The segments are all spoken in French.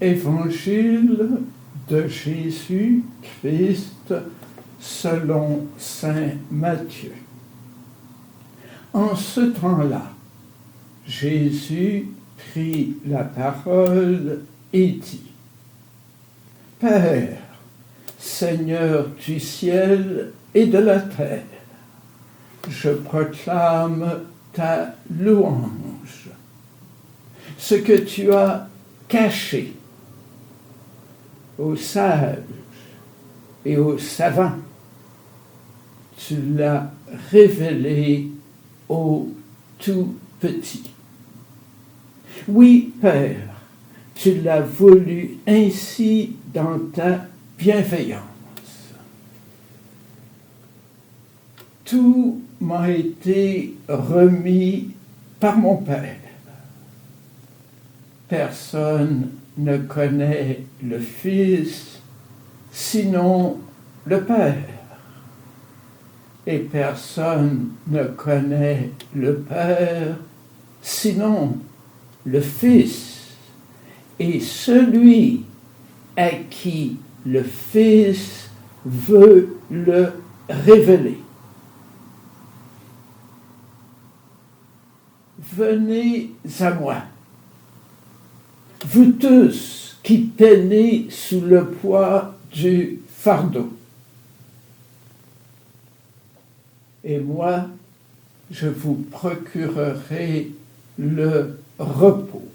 Évangile de Jésus-Christ selon saint Matthieu. En ce temps-là, Jésus prit la parole et dit : Père, Seigneur du ciel et de la terre, je proclame ta louange. Ce que tu as caché aux sages et aux savants, tu l'as révélé aux tout petits. Oui, Père, tu l'as voulu ainsi dans ta bienveillance. Tout m'a été remis par mon Père. Personne ne connaît le Fils, sinon le Père. Et personne ne connaît le Père, sinon le Fils, et celui à qui le Fils veut le révéler. Venez à moi, vous tous qui peinez sous le poids du fardeau. Et moi, je vous procurerai le repos.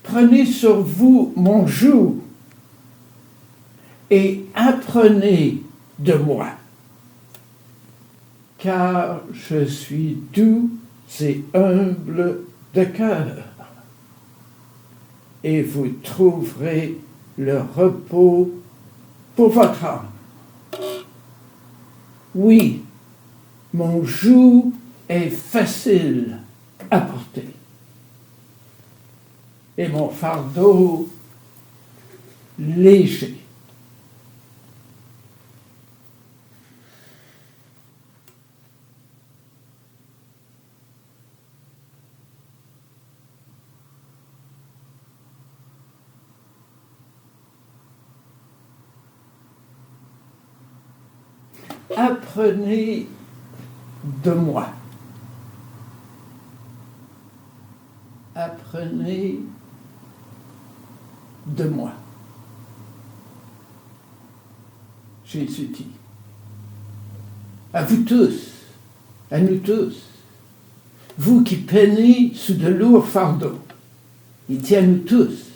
Prenez sur vous mon joug et apprenez de moi, car je suis doux et humble de cœur, et vous trouverez le repos pour votre âme. Oui, mon joug est facile à porter, et mon fardeau léger. Apprenez de moi. Apprenez de moi. Jésus dit à vous tous, à nous tous, vous qui peinez sous de lourds fardeaux, il dit à nous tous,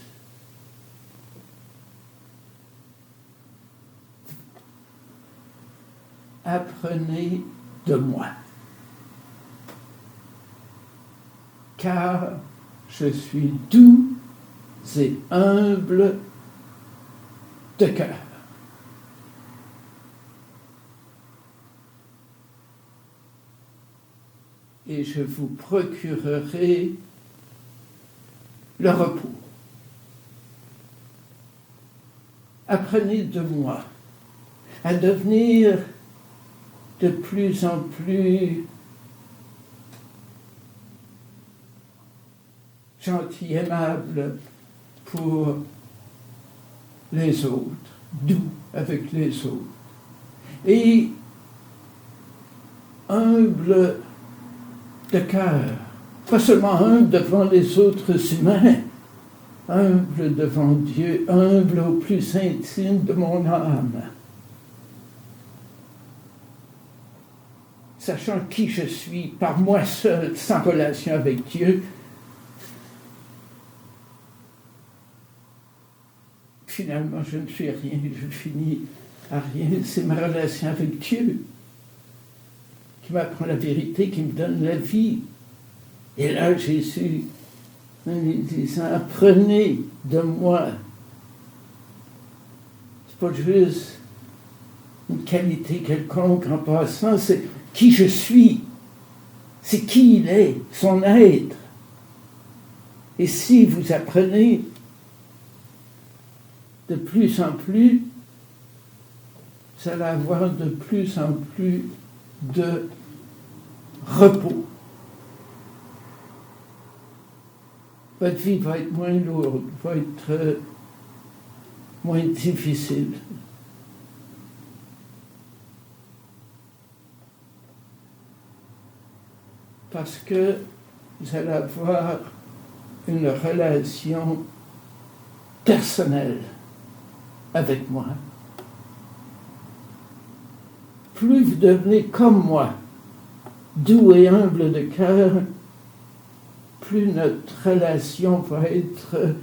apprenez de moi, car je suis doux et humble de cœur. Et je vous procurerai le repos. Apprenez de moi à devenir de plus en plus gentil, aimable pour les autres, doux avec les autres, et humble de cœur, pas seulement humble devant les autres humains, humble devant Dieu, humble au plus intime de mon âme. Sachant qui je suis par moi seul, sans relation avec Dieu, finalement je ne suis rien, je finis à rien. C'est ma relation avec Dieu qui m'apprend la vérité, qui me donne la vie. Et là, Jésus, en lui disant, apprenez de moi. C'est pas juste une qualité quelconque en passant, c'est qui je suis, c'est qui il est, son être. Et si vous apprenez de plus en plus, vous allez avoir de plus en plus de repos. votre vie va être moins lourde, va être moins difficile. Parce que vous allez avoir une relation personnelle avec moi. Plus vous devenez comme moi, doux et humble de cœur, plus notre relation va être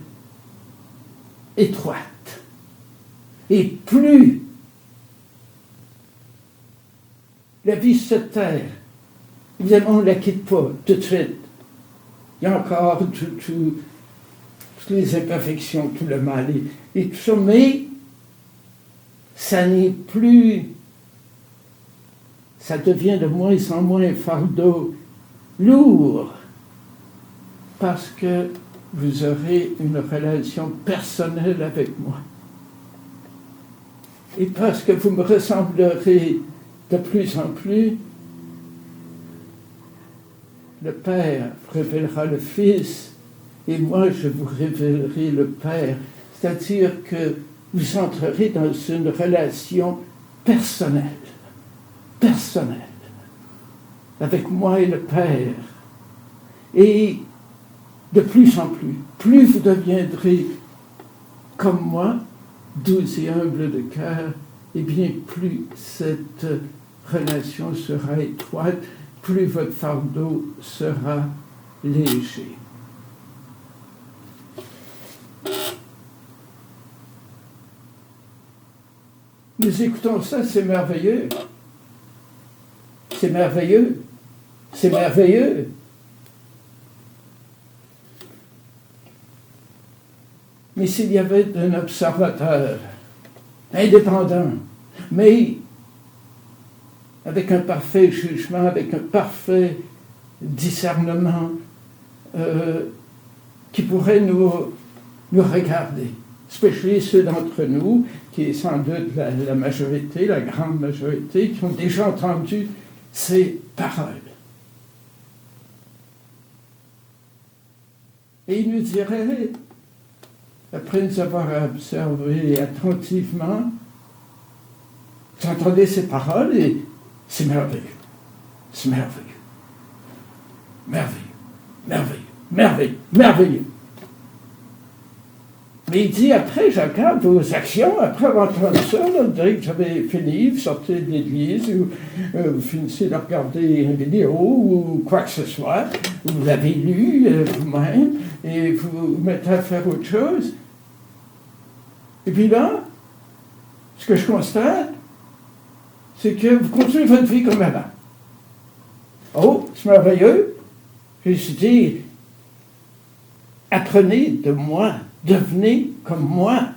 étroite. Et plus la vie se terre, évidemment, on ne la quitte pas tout de suite. Il y a encore toutes les imperfections, tout le mal et tout ça, mais ça n'est plus, ça devient de moins en moins un fardeau lourd, parce que vous aurez une relation personnelle avec moi. Et parce que vous me ressemblerez de plus en plus, le Père révélera le Fils, et moi je vous révélerai le Père. C'est-à-dire que vous entrerez dans une relation personnelle, avec moi et le Père. Et de plus en plus vous deviendrez comme moi, doux et humble de cœur, et bien plus cette relation sera étroite, plus votre fardeau sera léger. Nous écoutons ça, c'est merveilleux. C'est merveilleux. C'est merveilleux. Mais s'il y avait un observateur indépendant, mais avec un parfait jugement, avec un parfait discernement, qui pourrait nous regarder, spécialement ceux d'entre nous, qui est sans doute la majorité, la grande majorité, qui ont déjà entendu ces paroles. Et il nous dirait, après nous avoir observé attentivement, vous entendez ces paroles et c'est merveilleux. C'est merveilleux. Merveilleux. Merveilleux. Merveilleux. Merveilleux. Mais il dit, après, je regarde vos actions, après avoir entendu ça, là, dès que j'avais fini, vous sortez de l'église, ou vous finissez de regarder une vidéo, ou quoi que ce soit, vous l'avez lu vous-même, et vous vous mettez à faire autre chose. Et puis là, ce que je constate, c'est que vous continuez votre vie comme avant. Oh, c'est merveilleux. Je me suis dit, apprenez de moi, devenez comme moi.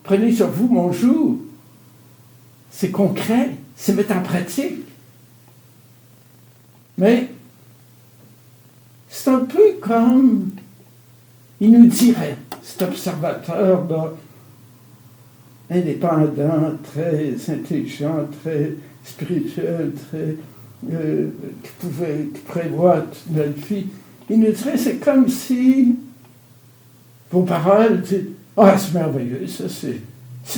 Prenez sur vous mon joug. C'est concret, c'est mettre en pratique. Mais c'est un peu comme il nous dirait, cet observateur là, indépendant, très intelligent, très spirituel, très, qui prévoit notre vie. Il nous dirait, c'est comme si vos paroles disent, ah, c'est merveilleux, ça c'est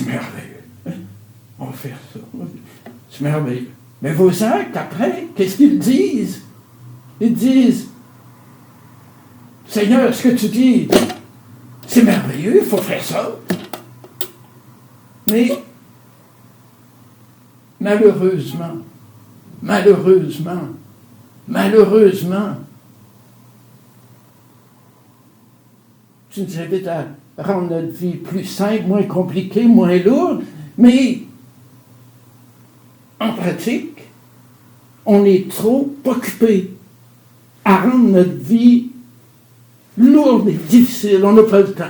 merveilleux. Hein? On va faire ça. C'est merveilleux. Mais vos actes, après, qu'est-ce qu'ils disent? Ils disent, Seigneur, ce que tu dis, c'est merveilleux, il faut faire ça. Mais, malheureusement, tu nous invites à rendre notre vie plus simple, moins compliquée, moins lourde, mais en pratique, on est trop occupé à rendre notre vie lourde et difficile. On n'a pas le temps.